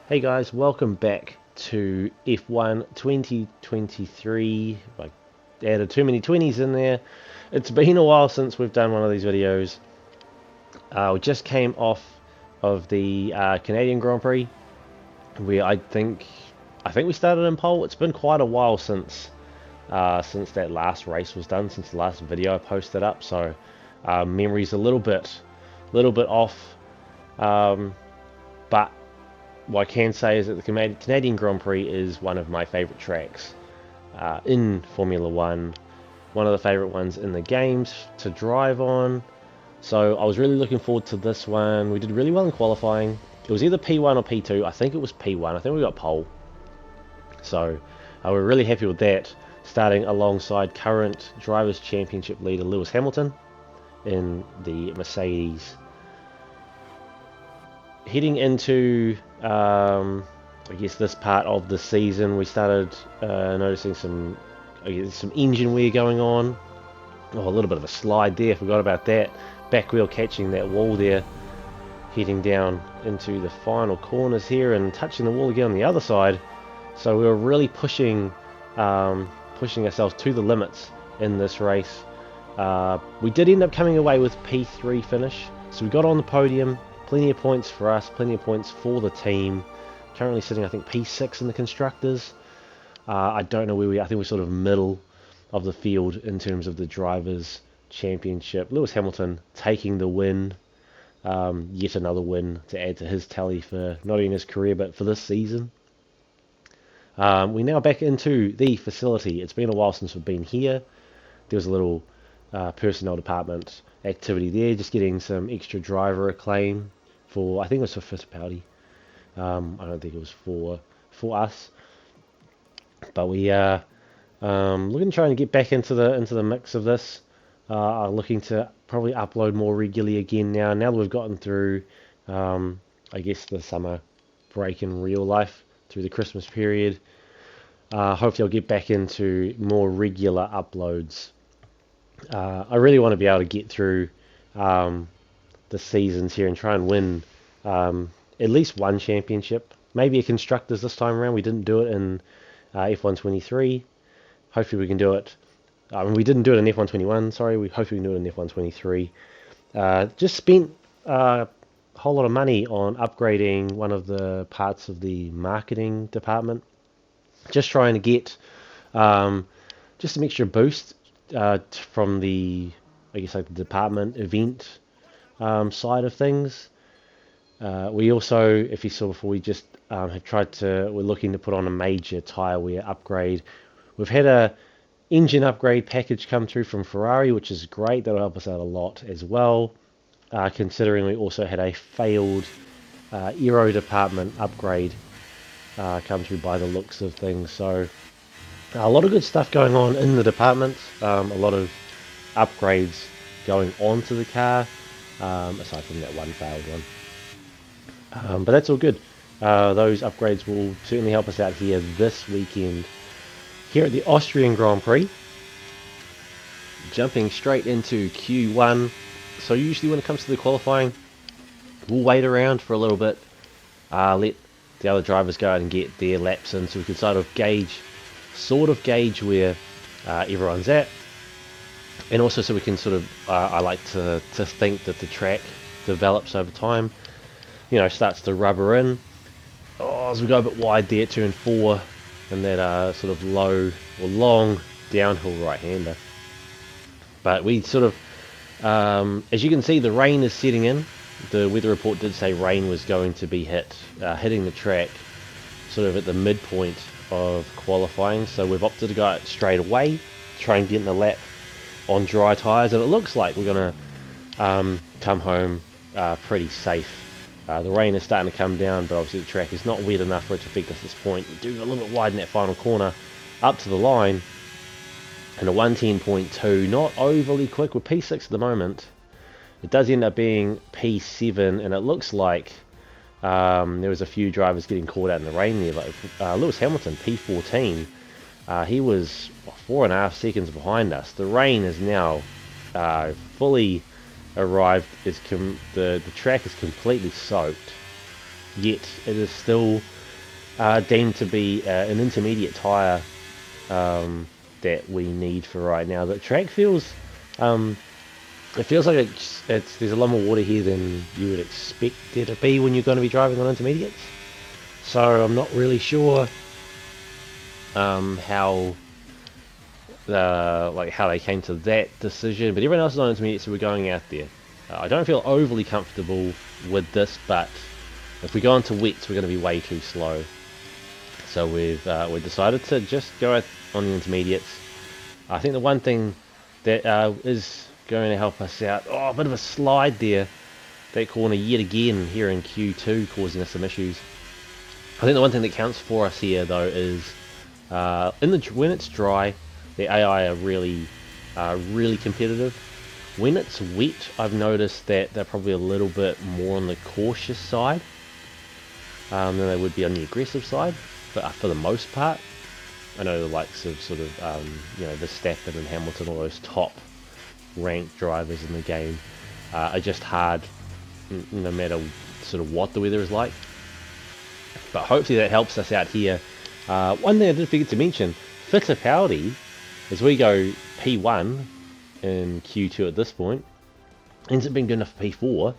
Hey guys, welcome back to F1 2023. I added too many 20s in there. It's been a while since we've done one of these videos. We just came off of the Canadian Grand Prix, where I think we started in pole. It's been quite a while since that last race was done, since the last video I posted up. So memory's a little bit off, but what I can say is that the Canadian Grand Prix is one of my favourite tracks in Formula One, one of the favourite ones in the games to drive on. So I was really looking forward to this one. We did really well in qualifying. It was either P1 or P2. I think it was P1. I think we got pole. So we're really happy with that. Starting alongside current Drivers' Championship leader Lewis Hamilton in the Mercedes. Heading into I guess this part of the season, we started noticing some engine wear going on. Oh, a little bit of a slide there, forgot about that. Back wheel catching that wall there, heading down into the final corners here and touching the wall again on the other side. So we were really pushing ourselves to the limits in this race. We did end up coming away with P3 finish, so we got on the podium. Plenty of points for us, plenty of points for the team. Currently sitting, I think, P6 in the constructors. I don't know where we are. I think we're sort of middle of the field in terms of the Drivers' Championship. Lewis Hamilton taking the win. Yet another win to add to his tally for not only his career but for this season. We're now back into the facility. It's been a while since we've been here. There was a little personnel department activity there, just getting some extra driver acclaim for, I think it was for Fittipaldi. I don't think it was for us, but we are looking to try and get back into the mix of this. Looking to probably upload more regularly again now that we've gotten through I guess the summer break in real life, through the Christmas period. Hopefully I'll get back into more regular uploads. I really want to be able to get through the seasons here and try and win at least one championship, maybe a constructors this time around. We didn't do it in F1 23. Hopefully we can do it. We didn't do it in F1 21. Sorry, we hopefully we can do it in F1 23. Just spent a whole lot of money on upgrading one of the parts of the marketing department. Just trying to get just some extra boost from the, I guess, like the department event side of things. We also, if you saw before, we just we're looking to put on a major tyre wear upgrade. We've had a engine upgrade package come through from Ferrari, which is great. That'll help us out a lot as well, considering we also had a failed aero department upgrade come through by the looks of things. So a lot of good stuff going on in the department, a lot of upgrades going onto the car, aside from that one failed one. But that's all good. Those upgrades will certainly help us out here this weekend, here at the Austrian Grand Prix. Jumping straight into Q1. So usually when it comes to the qualifying, we'll wait around for a little bit, let the other drivers go out and get their laps in, so we can sort of gauge where everyone's at, and also so we can sort of, I like to think that the track develops over time, starts to rubber in. As we go a bit wide there at turn 4, and that sort of low or long downhill right-hander. But we sort of, as you can see, the rain is setting in. The weather report did say rain was going to be hitting the track sort of at the midpoint of qualifying, so we've opted to go out straight away, try and get in the lap on dry tyres, and it looks like we're going to come home pretty safe. The rain is starting to come down, but obviously the track is not wet enough for it to affect us at this point. We do a little bit wide in that final corner up to the line, and a 110.2, not overly quick. We're P6 at the moment. It does end up being P7, and it looks like there was a few drivers getting caught out in the rain there. Like Lewis Hamilton, P14, he was 4.5 seconds behind us. The rain is now fully arrived. The track is completely soaked. yet it is still deemed to be an intermediate tyre that we need for right now. The track feels, it feels like there's a lot more water here than you would expect there to be when you're going to be driving on intermediates. So I'm not really sure how they came to that decision, but everyone else is on intermediate, so we're going out there. I don't feel overly comfortable with this, but if we go into wets, we're going to be way too slow. So we decided to just go out on the intermediates. I think the one thing that is going to help us out, a bit of a slide there, that corner yet again here in Q2, causing us some issues. I think the one thing that counts for us here though is when it's dry, the AI are really competitive. When it's wet, I've noticed that they're probably a little bit more on the cautious side than they would be on the aggressive side. But for the most part, I know the likes of sort of Verstappen and Hamilton, all those top ranked drivers in the game, are just hard, no matter sort of what the weather is like. But hopefully that helps us out here. One thing I did forget to mention, Fittipaldi, as we go P1 in Q2 at this point, ends up being good enough for P4,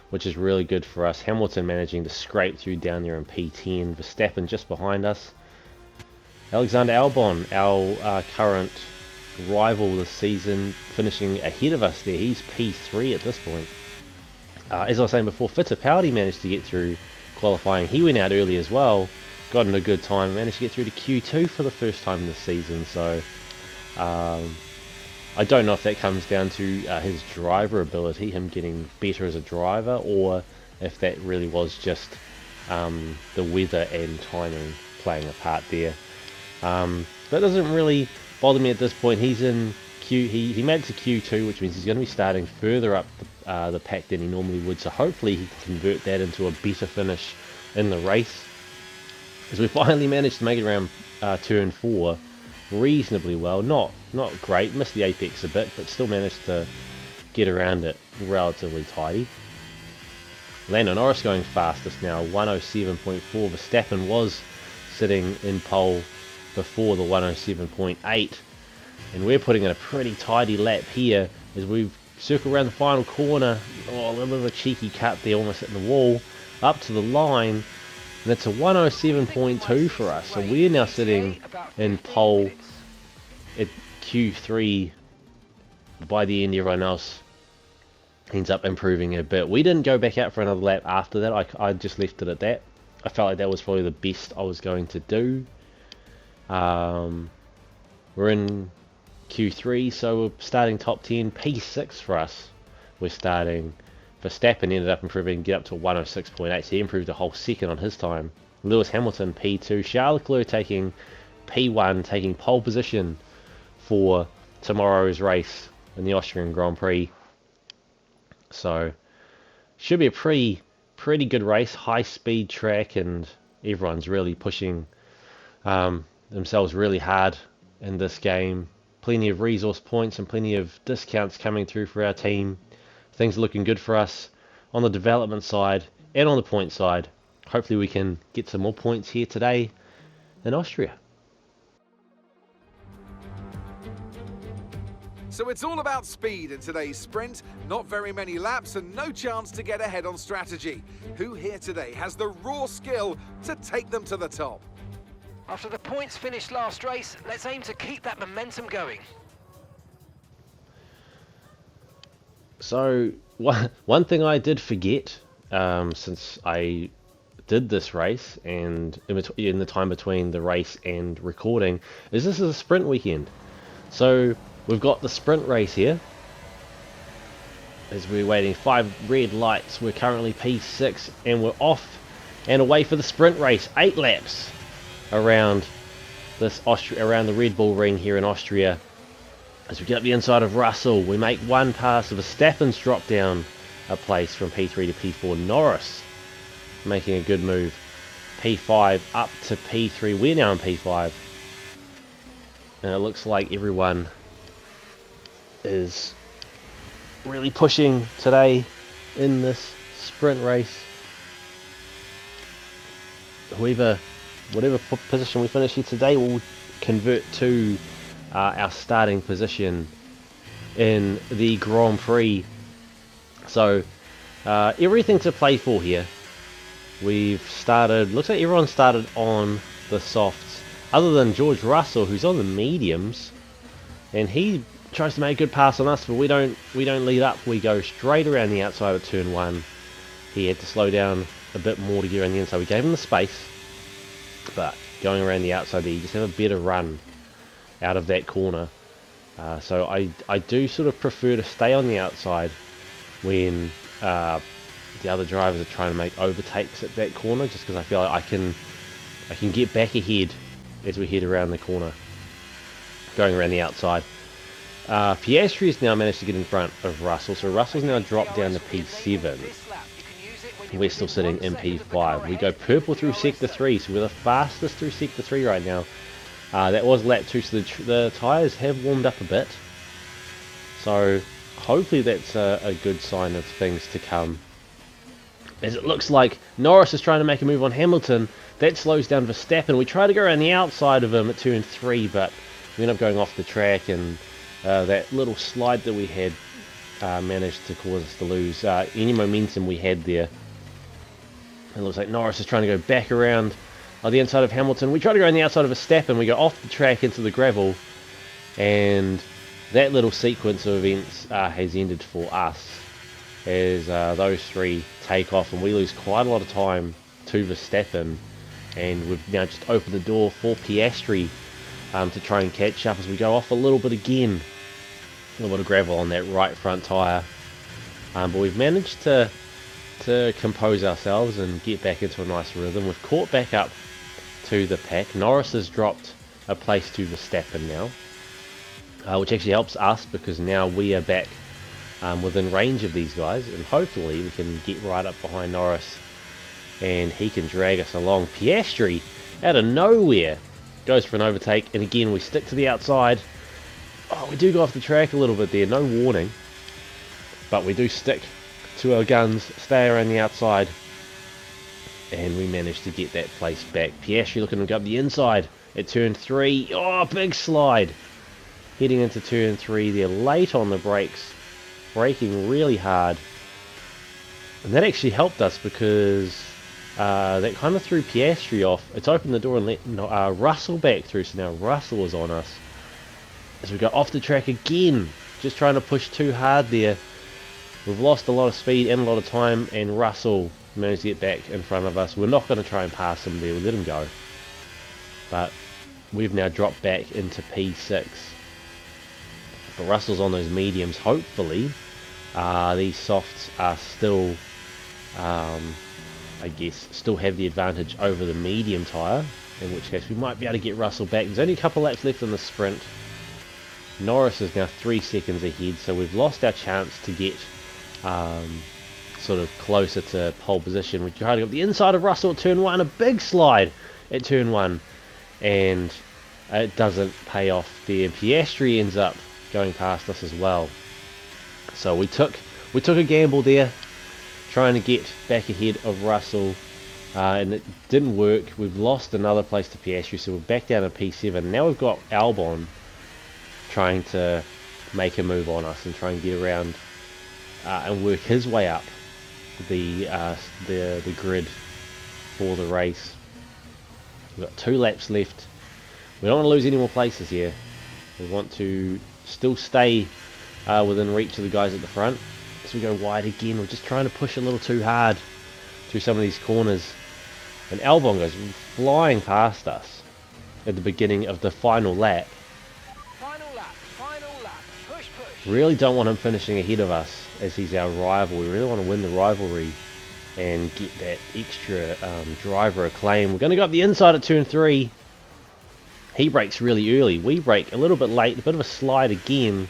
which is really good for us. Hamilton managing to scrape through down there in P10, Verstappen just behind us. Alexander Albon, our current rival this season, finishing ahead of us there. He's P3 at this point. As I was saying before, Fittipaldi managed to get through qualifying. He went out early as well, got in a good time, managed to get through to Q2 for the first time this season. So I don't know if that comes down to his driver ability, him getting better as a driver, or if that really was just the weather and timing playing a part there. That doesn't really bother me at this point. He's in he made it to Q2, which means he's going to be starting further up the pack than he normally would, so hopefully he can convert that into a better finish in the race, as we finally managed to make it around turn 4 reasonably well. Not great, missed the apex a bit, but still managed to get around it relatively tidy. Lando Norris going fastest now, 107.4. Verstappen was sitting in pole before the 107.8, and we're putting in a pretty tidy lap here as we circle around the final corner. A little bit of a cheeky cut there, almost hitting the wall, up to the line, and that's a 107.2 for us. So we're now sitting in pole at Q3. By the end, everyone else ends up improving a bit. We didn't go back out for another lap after that. I just left it at that. I felt like that was probably the best I was going to do. We're in Q3, so we're starting top 10, P6 for us. We're starting. Verstappen ended up improving, get up to 106.8, so he improved a whole second on his time. Lewis Hamilton P2, Charles Leclerc taking P1, taking pole position for tomorrow's race in the Austrian Grand Prix. So should be a pretty good race, high speed track, and everyone's really pushing themselves really hard in this game. Plenty of resource points and plenty of discounts coming through for our team. Things are looking good for us on the development side and on the point side. Hopefully we can get some more points here today in Austria. So it's all about speed in today's sprint. Not very many laps and no chance to get ahead on strategy. Who here today has the raw skill to take them to the top? After the points finished last race, let's aim to keep that momentum going. So one thing I did forget since I did this race and in the time between the race and recording is this is a sprint weekend. So we've got the sprint race here. As we're waiting 5 red lights, we're currently P6 and we're off and away for the sprint race. 8 laps around this around the Red Bull Ring here in Austria. As we get up the inside of Russell, we make one pass of Verstappen's drop down a place from P3 to P4. Norris making a good move. P5 up to P3. We're now in P5. And it looks like everyone is really pushing today in this sprint race. whatever position we finish here today will convert to our starting position in the Grand Prix. So everything to play for here. We've started, looks like everyone started on the softs, other than George Russell, who's on the mediums, and he tries to make a good pass on us, but we don't lead up. We go straight around the outside of turn 1. He had to slow down a bit more to get around the inside. We gave him the space, but going around the outside there, you just have a better run out of that corner. So I do sort of prefer to stay on the outside when the other drivers are trying to make overtakes at that corner, just because I feel like I can get back ahead as we head around the corner, going around the outside. Piastri has now managed to get in front of Russell, so Russell's now dropped down to P7. We're still sitting in P5. We go purple through Sector 3, so we're the fastest through Sector 3 right now. That was lap 2, so the tyres have warmed up a bit. So hopefully that's a good sign of things to come. As it looks like Norris is trying to make a move on Hamilton. That slows down Verstappen. We try to go around the outside of him at turn 3, but we end up going off the track, and that little slide that we had managed to cause us to lose any momentum we had there. It looks like Norris is trying to go back around the inside of Hamilton. We try to go on the outside of Verstappen. We go off the track into the gravel, and that little sequence of events has ended for us, as those three take off, and we lose quite a lot of time to Verstappen, and we've now just opened the door for Piastri to try and catch up as we go off a little bit again. A little bit of gravel on that right front tyre, but we've managed to compose ourselves and get back into a nice rhythm. We've caught back up to the pack. Norris has dropped a place to Verstappen now, which actually helps us, because now we are back within range of these guys, and hopefully we can get right up behind Norris and he can drag us along. Piastri, out of nowhere, goes for an overtake, and again we stick to the outside. Oh, we do go off the track a little bit there, no warning, but we do stick to our guns, stay around the outside, and we manage to get that place back. Piastri looking to go up the inside at turn 3. Oh, big slide heading into turn 3 there, late on the brakes, braking really hard, and that actually helped us, because that kind of threw Piastri off. It's opened the door and let Russell back through, so now Russell is on us as we go off the track again, just trying to push too hard there. We've lost a lot of speed and a lot of time, and Russell managed to get back in front of us. We're not going to try and pass him there, we'll let him go, but we've now dropped back into P6. But Russell's on those mediums. Hopefully these softs are still I guess still have the advantage over the medium tyre, in which case we might be able to get Russell back. There's only a couple laps left in the sprint. Norris is now 3 seconds ahead, so we've lost our chance to get sort of closer to pole position. We try to go up the inside of Russell at turn 1, a big slide at turn 1, and it doesn't pay off there. Piastri ends up going past us as well. So we took a gamble there, trying to get back ahead of Russell, and it didn't work. We've lost another place to Piastri, so we're back down to P7. Now we've got Albon trying to make a move on us and try and get around and work his way up the grid for the race. We've got 2 laps left. We don't want to lose any more places here. We want to still stay within reach of the guys at the front. So we go wide again. We're just trying to push a little too hard through some of these corners, and Albon goes flying past us at the beginning of the final lap. Final lap, push. Really don't want him finishing ahead of us, as he's our rival. We really want to win the rivalry and get that extra driver acclaim. We're going to go up the inside at turn 3. He brakes really early. We brake a little bit late, a bit of a slide again.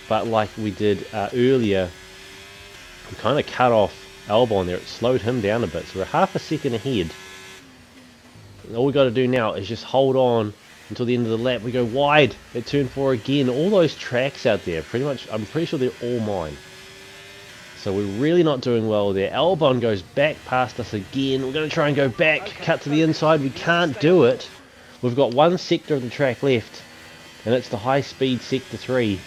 But like we did earlier, we kind of cut off Albon there. It slowed him down a bit, so we're half a second ahead. And all we got to do now is just hold on until the end of the lap. We go wide at turn 4 again. All those tracks out there, pretty much, I'm pretty sure they're all mine. So we're really not doing well there. Albon goes back past us again. We're going to try and go back, cut to the inside. We can't do it. We've got one sector of the track left, and it's the high-speed sector 3,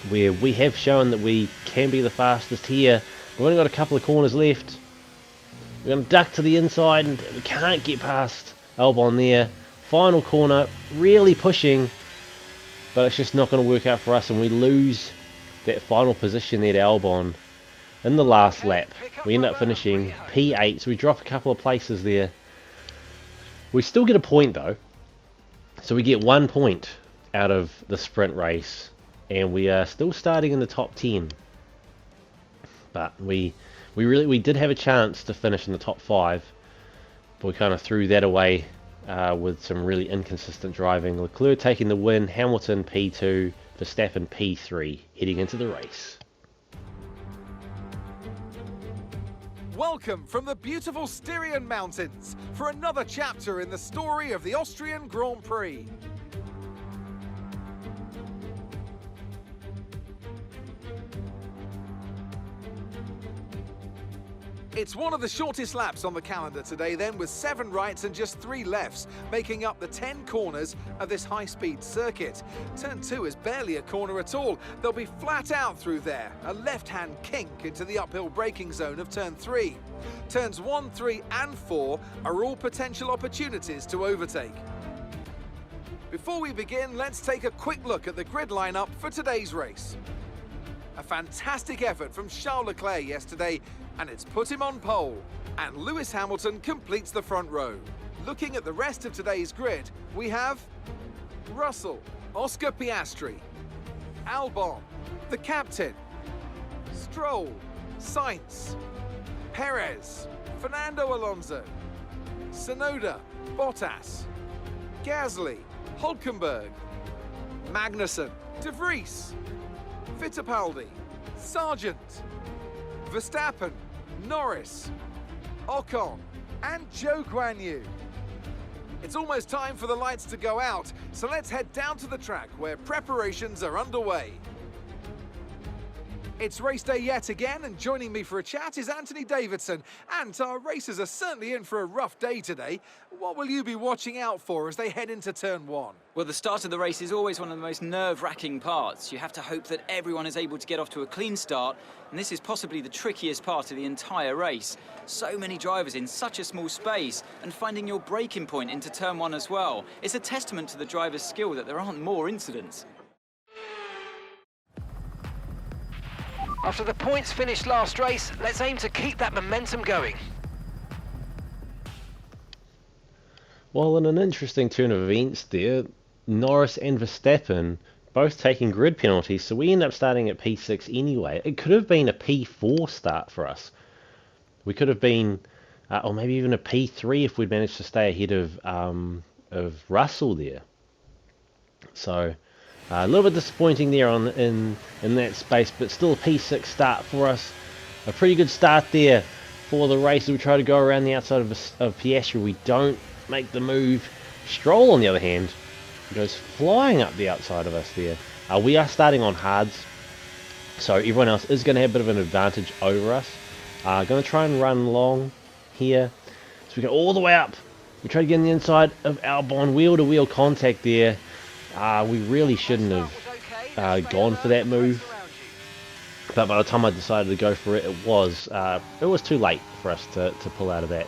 where we have shown that we can be the fastest here. We've only got a couple of corners left. We're going to duck to the inside, and we can't get past Albon there. Final corner, really pushing, but it's just not going to work out for us, and we lose that final position there to Albon in the last lap. We end up finishing P8, so we drop a couple of places there. We still get a point though, so we get 1 point out of the sprint race, and we are still starting in the top 10. But we did have a chance to finish in the top 5, but we kind of threw that away with some really inconsistent driving. Leclerc taking the win, Hamilton P2, Verstappen P3 heading into the race. Welcome from the beautiful Styrian Mountains for another chapter in the story of the Austrian Grand Prix. It's one of the shortest laps on the calendar today then, with 7 rights and just 3 lefts, making up the 10 corners of this high-speed circuit. Turn 2 is barely a corner at all. They'll be flat out through there, a left-hand kink into the uphill braking zone of turn 3. Turns 1, 3 and 4 are all potential opportunities to overtake. Before we begin, let's take a quick look at the grid lineup for today's race. A fantastic effort from Charles Leclerc yesterday, and it's put him on pole, and Lewis Hamilton completes the front row. Looking at the rest of today's grid, we have Russell, Oscar Piastri, Albon, the captain, Stroll, Sainz, Perez, Fernando Alonso, Tsunoda, Bottas, Gasly, Hülkenberg, Magnussen, De Vries, Fittipaldi, Sargent, Verstappen, Norris, Ocon, and Zhou Guanyu. It's almost time for the lights to go out, so let's head down to the track where preparations are underway. It's race day yet again, and joining me for a chat is Anthony Davidson. And our racers are certainly in for a rough day today. What will you be watching out for as they head into turn 1? Well, the start of the race is always one of the most nerve-wracking parts. You have to hope that everyone is able to get off to a clean start, and this is possibly the trickiest part of the entire race. So many drivers in such a small space, and finding your braking point into turn 1 as well. It's a testament to the driver's skill that there aren't more incidents. After the points finished last race, let's aim to keep that momentum going. Well, in an interesting turn of events there, Norris and Verstappen both taking grid penalties, so we end up starting at P6 anyway. It could have been a P4 start for us. We could have been, or maybe even a P3 if we'd managed to stay ahead of Russell there. So a little bit disappointing there in that space, but still a P6 start for us. A pretty good start there for the race. We try to go around the outside of Piastri. We don't make the move. Stroll, on the other hand, goes flying up the outside of us there. We are starting on hards, so everyone else is going to have a bit of an advantage over us. Going to try and run long here. So we go all the way up. We try to get on the inside of Albon. Wheel-to-wheel contact there. We really shouldn't have gone for that move, but by the time I decided to go for it, it was too late for us to pull out of that.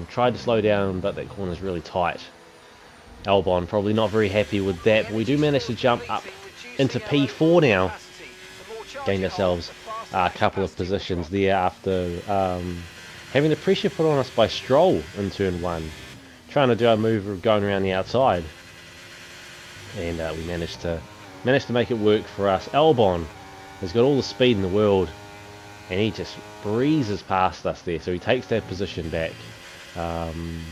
Tried to slow down, but that corner is really tight. Albon probably not very happy with that, but we do manage to jump up into P4 now. Gained ourselves a couple of positions there after having the pressure put on us by Stroll in turn 1, trying to do our move of going around the outside. And we managed to make it work for us. Albon has got all the speed in the world, and he just breezes past us there, so he takes that position back.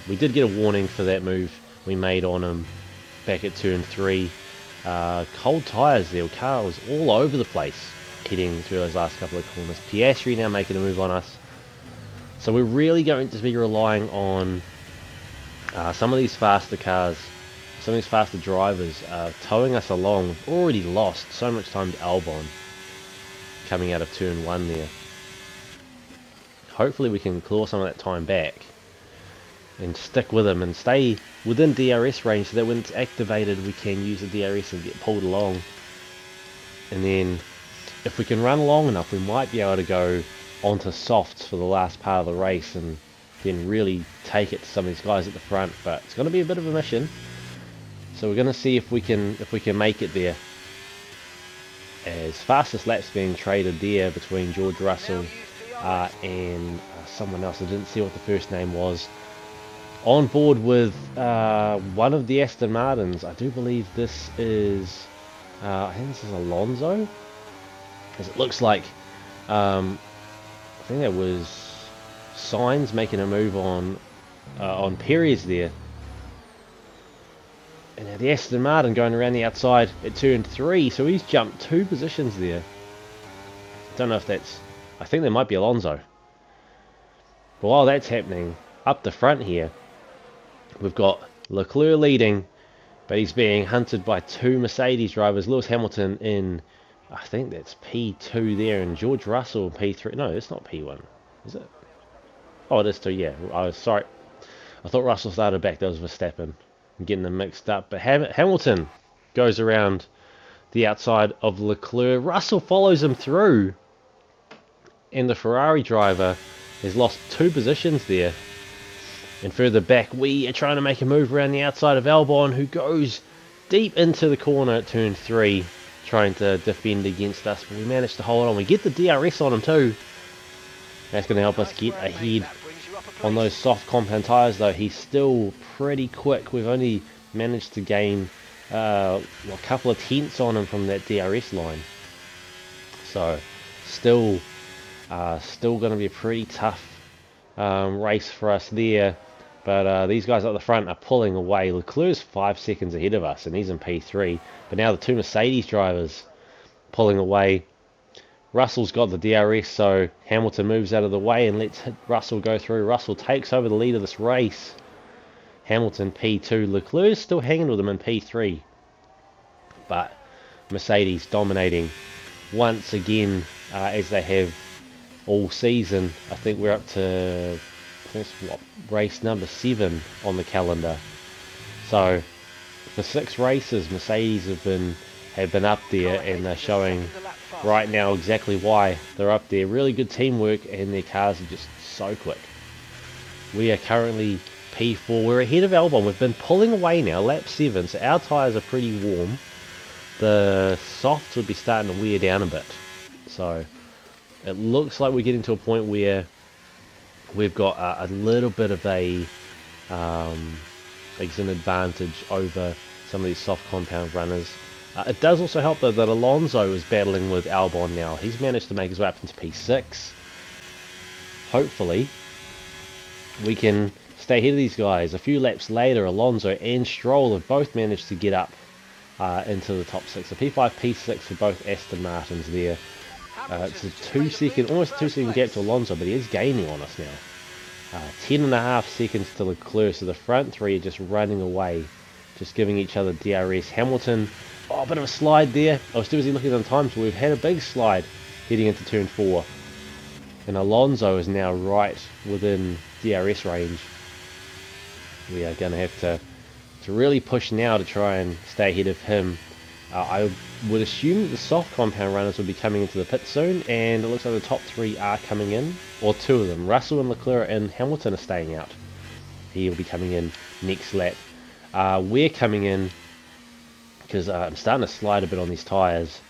We did get a warning for that move we made on him back at turn 3. Cold tyres there. The car was all over the place heading through those last couple of corners. Piastri now making a move on us. So we're really going to be relying on some of these faster cars, some of these faster drivers towing us along. We've already lost so much time to Albon. coming out of turn 1 there. Hopefully we can claw some of that time back and stick with him and stay within DRS range, so that when it's activated we can use the DRS and get pulled along. And then if we can run long enough, we might be able to go onto softs for the last part of the race and then really take it to some of these guys at the front. But it's going to be a bit of a mission, so we're going to see if we can make it there. As fastest laps being traded there between George Russell and someone else. I didn't see what the first name was. On board with one of the Aston Martins. I do believe this is I think this is Alonso, as it looks like. I think that was Sainz making a move on Perez there. And now the Aston Martin going around the outside at turn 3, so he's jumped 2 positions there. Don't know if that's... I think there might be Alonso. But while that's happening, up the front here, we've got Leclerc leading, but he's being hunted by 2 Mercedes drivers. Lewis Hamilton in, I think that's P2 there, and George Russell P3. No, it's not P1, is it? Oh, it is 2, yeah. I was sorry. I thought Russell started back. That was Verstappen. I'm getting them mixed up. But Hamilton goes around the outside of Leclerc. Russell follows him through, and the Ferrari driver has lost 2 positions there. And further back, we are trying to make a move around the outside of Albon, who goes deep into the corner at turn 3, trying to defend against us. But we managed to hold on. We get the DRS on him too. That's going to help us get ahead on those soft compound tyres, though. He's still pretty quick. We've only managed to gain a couple of tenths on him from that DRS line. So still going to be a pretty tough race for us there. But these guys at the front are pulling away. Leclerc's 5 seconds ahead of us, and he's in P3. But now the 2 Mercedes drivers pulling away. Russell's got the DRS, so Hamilton moves out of the way and lets Russell go through. Russell takes over the lead of this race. Hamilton P2. Leclerc's still hanging with him in P3. But Mercedes dominating once again, as they have all season. I think we're up to race number 7 on the calendar. So for 6 races, Mercedes have been up there, and they're showing right now exactly why they're up there. Really good teamwork, and their cars are just so quick. We are currently P4. We're ahead of Albon. We've been pulling away now, lap 7, so our tyres are pretty warm. The softs would be starting to wear down a bit. So it looks like we're getting to a point where we've got a little bit of an advantage over some of these soft compound runners. It does also help though that Alonso is battling with Albon now. He's managed to make his way up into P6. Hopefully we can stay ahead of these guys. A few laps later, Alonso and Stroll have both managed to get up into the top 6. So P5, P6 for both Aston Martins there. It's a almost 2 second gap to Alonso, but he is gaining on us now. 10.5 seconds to Leclerc, so the front 3 are just running away, just giving each other DRS. Hamilton, a bit of a slide there. I was too busy looking at the time, so we've had a big slide heading into turn 4. And Alonso is now right within DRS range. We are going to have to really push now to try and stay ahead of him. I would assume that the soft compound runners will be coming into the pit soon, and it looks like the top 3 are coming in, or 2 of them. Russell and Leclerc and Hamilton are staying out. He will be coming in next lap. We're coming in because I'm starting to slide a bit on these tyres.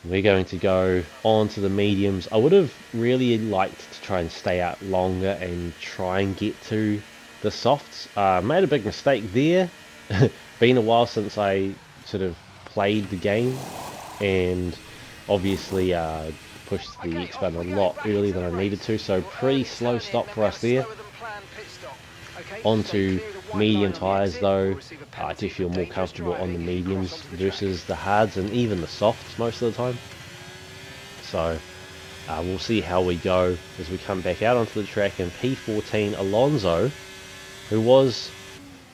We're going to go on to the mediums. I would have really liked to try and stay out longer and try and get to the softs. Made a big mistake there. Been a while since I sort of played the game, and obviously pushed the X button a lot earlier than I needed to, so pretty slow stop for us there. Onto medium tyres though. I do feel more comfortable on the mediums versus the hards and even the softs most of the time. So we'll see how we go as we come back out onto the track. In P14, Alonso, who was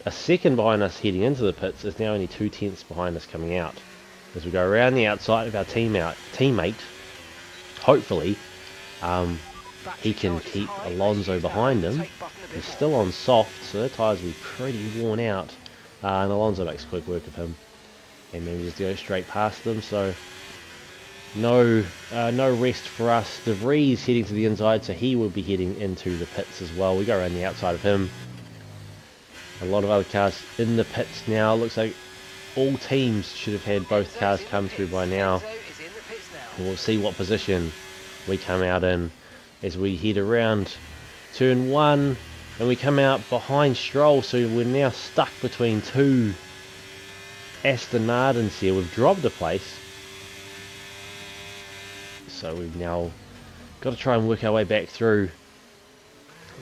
a second behind us heading into the pits, is now only 2 tenths behind us coming out. as we go around the outside of our teammate. Hopefully, he can keep Alonso behind him. He's still on soft, so their tyres will be pretty worn out. And Alonso makes quick work of him, and then we just go straight past them. So no rest for us. De Vries heading to the inside, so he will be heading into the pits as well. We go around the outside of him. A lot of other cars in the pits now. Looks like all teams should have had both cars come through by now. And we'll see what position we come out in as we head around turn 1, and we come out behind Stroll, so we're now stuck between two Aston Martins here. We've dropped a place, so we've now got to try and work our way back through.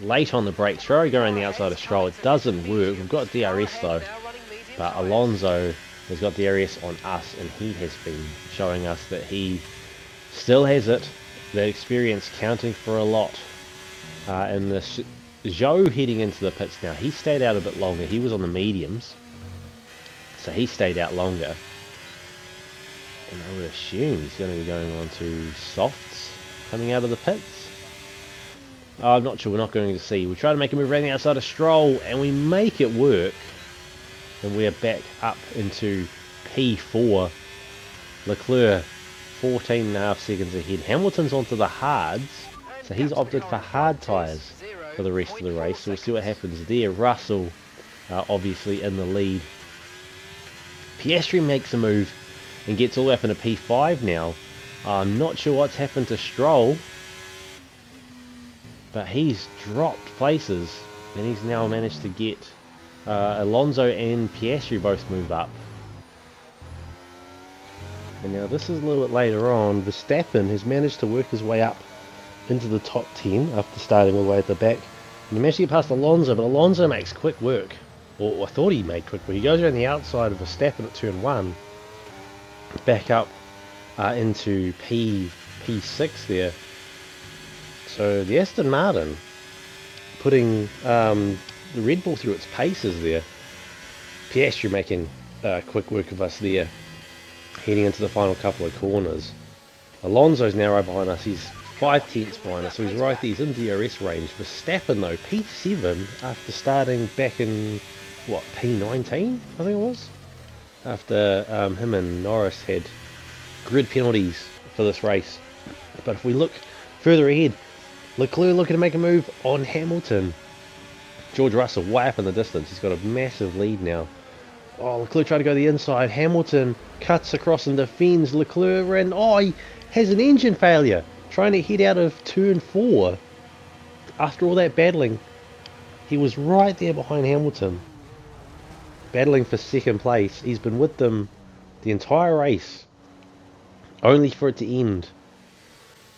Late on the brakes, try to go around the outside of Stroll. It doesn't work. We've got DRS though, but Alonso has got DRS on us, and he has been showing us that he still has it. That experience counting for a lot. And the Zhou heading into the pits now. He stayed out a bit longer. He was on the mediums, so he stayed out longer. And I would assume he's going to be going on to softs coming out of the pits. I'm not sure. We're not going to see. We try to make a move around the outside of Stroll, and we make it work. And we are back up into P4. Leclerc 14.5 seconds ahead. Hamilton's onto the hards, so he's opted for hard tyres for the rest of the race. So we'll see what happens there. Russell obviously in the lead. Piastri makes a move and gets all the way up into P5 now. I'm not sure what's happened to Stroll, but he's dropped places, and he's now managed to get Alonso and Piastri both move up. And now this is a little bit later on. Verstappen has managed to work his way up into the top 10 after starting all the way at the back. And he managed to get past Alonso, but Alonso makes quick work. Or I thought he made quick work. He goes around the outside of Verstappen at turn 1. Back up into P6 there. So the Aston Martin putting the Red Bull through its paces there. Piastri making quick work of us there, heading into the final couple of corners. Alonso's now right behind us. He's 5 tenths behind us, so he's right there. He's in DRS range. Verstappen though, P7 after starting back in what, P19 I think it was, after him and Norris had grid penalties for this race. But if we look further ahead, Leclerc looking to make a move on Hamilton. George Russell way up in the distance. He's got a massive lead now. Oh, Leclerc tried to go the inside. Hamilton cuts across and defends Leclerc, and oh, he has an engine failure trying to head out of turn 4. After all that battling, he was right there behind Hamilton, battling for second place. He's been with them the entire race, only for it to end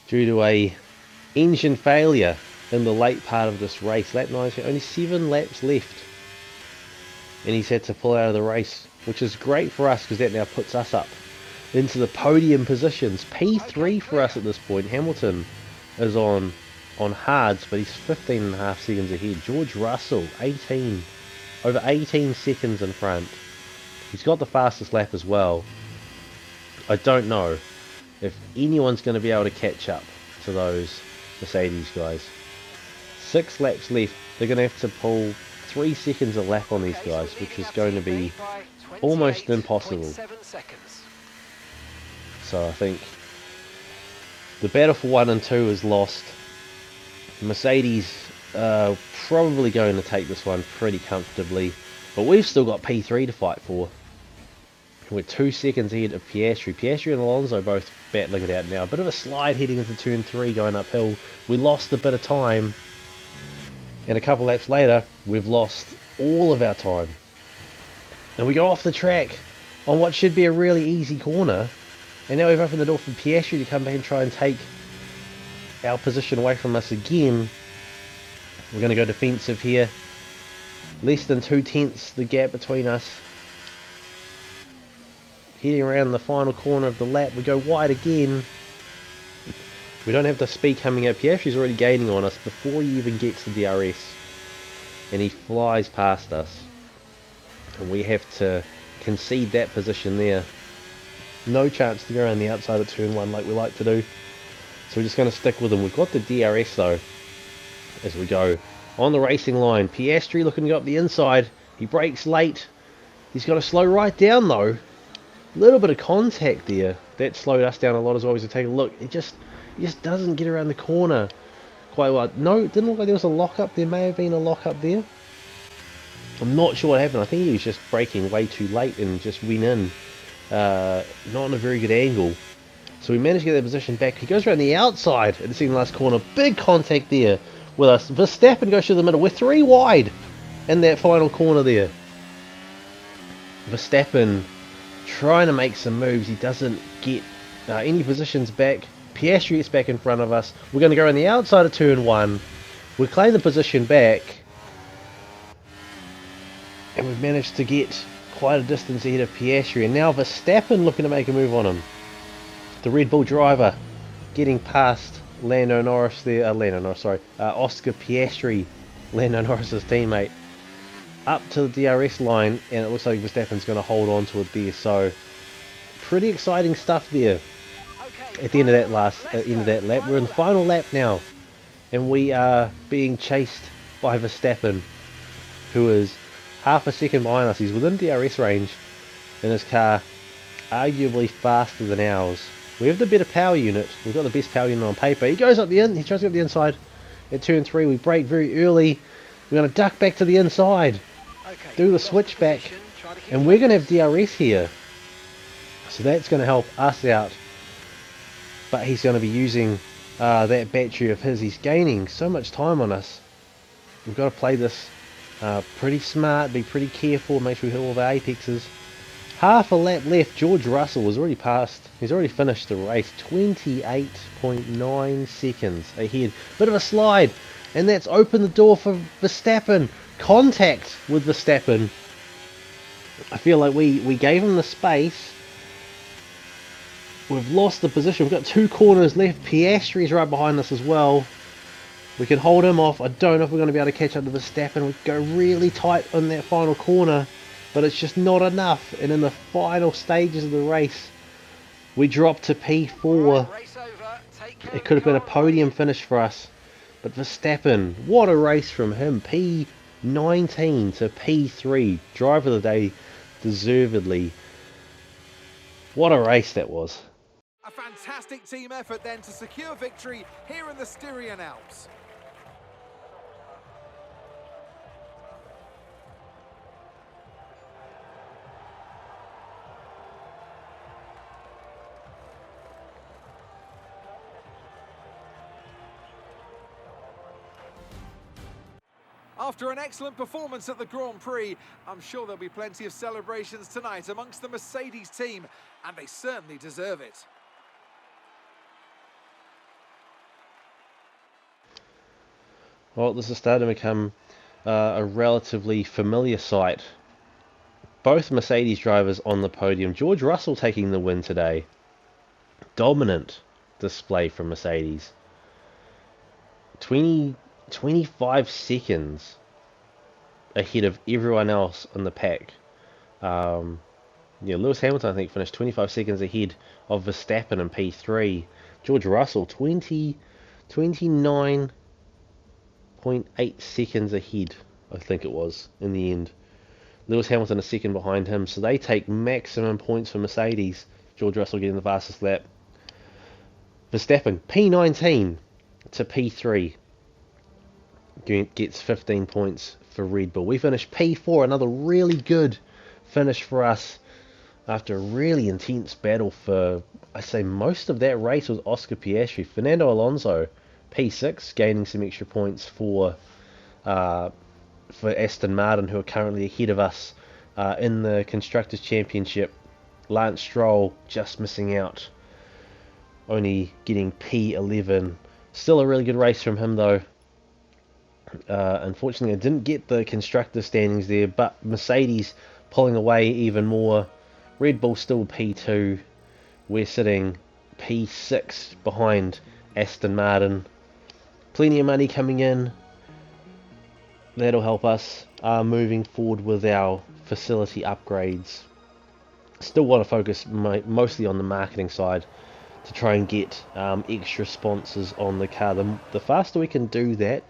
due to a engine failure in the late part of this race. Lap 9, only 7 laps left, and he's had to pull out of the race, which is great for us because that now puts us up into the podium positions. P3 for us at this point. Hamilton is on hards, but he's 15.5 seconds ahead. George Russell, over 18 seconds in front. He's got the fastest lap as well. I don't know if anyone's going to be able to catch up to those Mercedes guys. 6 laps left. They're going to have to pull 3 seconds a lap on these guys, which is going to be almost impossible. So I think the battle for 1 and 2 is lost. Mercedes probably going to take this one pretty comfortably, but we've still got P3 to fight for. We're 2 seconds ahead of Piastri. Piastri and Alonso both battling it out now. A bit of a slide heading into turn 3 going uphill. We lost a bit of time, and a couple laps later we've lost all of our time, and we go off the track on what should be a really easy corner. And now we've opened the door for Piastri to come back and try and take our position away from us again. We're going to go defensive here. Less than 2 tenths the gap between us. Heading around the final corner of the lap, we go wide again. We don't have the speed coming out. Piastri's already gaining on us before he even gets to DRS. And he flies past us. And we have to concede that position there. No chance to go around the outside of turn 1 like we like to do. So we're just going to stick with him. We've got the DRS though as we go on the racing line. Piastri looking to go up the inside. He brakes late. He's got to slow right down though. A little bit of contact there. That slowed us down a lot as well as we take a look. He just doesn't get around the corner quite well. No, it didn't look like there was a lock up. There may have been a lock up there. I'm not sure what happened. I think he was just braking way too late and just went in. Not in a very good angle. So we managed to get that position back. He goes around the outside at the second last corner. Big contact there with us. Verstappen goes through the middle. We're 3 wide in that final corner there. Verstappen trying to make some moves. He doesn't get any positions back. Piastri gets back in front of us. We're going to go around the outside of turn 1. We claim the position back. And we've managed to get quite a distance ahead of Piastri. And now Verstappen looking to make a move on him. The Red Bull driver getting past Lando Norris there. Oscar Piastri, Lando Norris's teammate, up to the DRS line, and it looks like Verstappen's going to hold on to it there. So pretty exciting stuff there. At the end of that lap, we're in the final lap now, and we are being chased by Verstappen, who is half a second behind us. He's within DRS range in his car, arguably faster than ours. We have the better power unit. We've got the best power unit on paper. He goes up the in. He tries to go up the inside. At turn 3, we brake very early. We're going to duck back to the inside. Do the switchback. And we're going to have DRS here. So that's going to help us out. But he's going to be using that battery of his. He's gaining so much time on us. We've got to play this pretty smart. Be pretty careful. Make sure we hit all of our apexes. Half a lap left. George Russell was already passed. He's already finished the race. 28.9 seconds ahead. Bit of a slide. And that's opened the door for Verstappen. Contact with Verstappen. I feel like we gave him the space. We've lost the position. We've got 2 corners left. Piastri's right behind us as well. We can hold him off. I don't know if we're going to be able to catch up to Verstappen. We go really tight on that final corner. But it's just not enough, and in the final stages of the race, we dropped to P4. It could have been a podium finish for us, but Verstappen, what a race from him. P19 to P3, driver of the day, deservedly. What a race that was. A fantastic team effort then to secure victory here in the Styrian Alps. After an excellent performance at the Grand Prix, I'm sure there'll be plenty of celebrations tonight amongst the Mercedes team, and they certainly deserve it. Well, this is starting to become a relatively familiar sight. Both Mercedes drivers on the podium. George Russell taking the win today. Dominant display from Mercedes. 25 seconds ahead of everyone else in the pack. Lewis Hamilton, I think, finished 25 seconds ahead of Verstappen in P3. George Russell, 29.8 seconds ahead, I think it was, in the end. Lewis Hamilton a second behind him, so they take maximum points for Mercedes. George Russell getting the fastest lap. Verstappen, P19 to P3. Gets 15 points for Red Bull. We finished P4, another really good finish for us after a really intense battle for, I say, most of that race was Oscar Piastri. Fernando Alonso, P6, gaining some extra points for Aston Martin, who are currently ahead of us in the Constructors' Championship. Lance Stroll just missing out, only getting P11. Still a really good race from him though. Unfortunately, I didn't get the constructor standings there, but Mercedes pulling away even more. Red Bull still P2. We're sitting P6 behind Aston Martin. Plenty of money coming in. That'll help us moving forward with our facility upgrades. Still want to focus mostly on the marketing side to try and get extra sponsors on the car. The faster we can do that,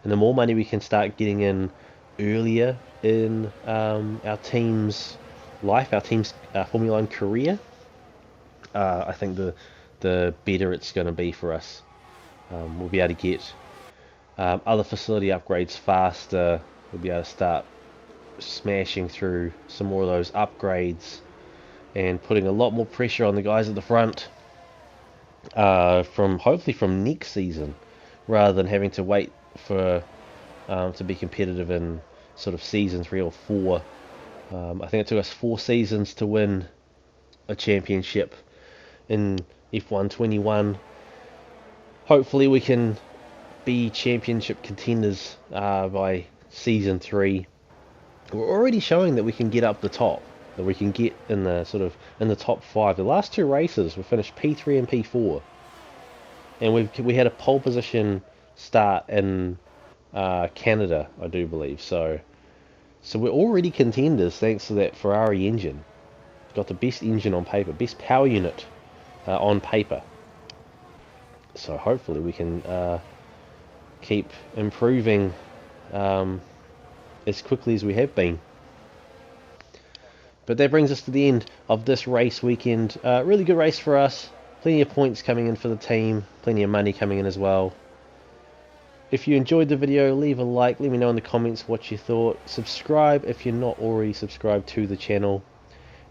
and the more money we can start getting in earlier in our team's life, our team's Formula 1 career, I think the better it's going to be for us. We'll be able to get other facility upgrades faster. We'll be able to start smashing through some more of those upgrades and putting a lot more pressure on the guys at the front hopefully from next season, rather than having to wait for to be competitive in sort of season 3 or 4. I think it took us 4 seasons to win a championship in F1 21. Hopefully we can be championship contenders by season 3. We're already showing that we can get up the top, that we can get in the in the top 5. The last 2 races we finished P3 and P4, and we had a pole position start in Canada, I do believe. So we're already contenders thanks to that Ferrari engine. Got the best engine on paper, best power unit on paper. So hopefully we can keep improving as quickly as we have been. But that brings us to the end of this race weekend. Really good race for us. Plenty of points coming in for the team. Plenty of money coming in as well. If you enjoyed the video, leave a like. Let me know in the comments what you thought. Subscribe if you're not already subscribed to the channel.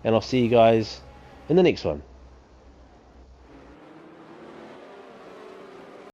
And I'll see you guys in the next one.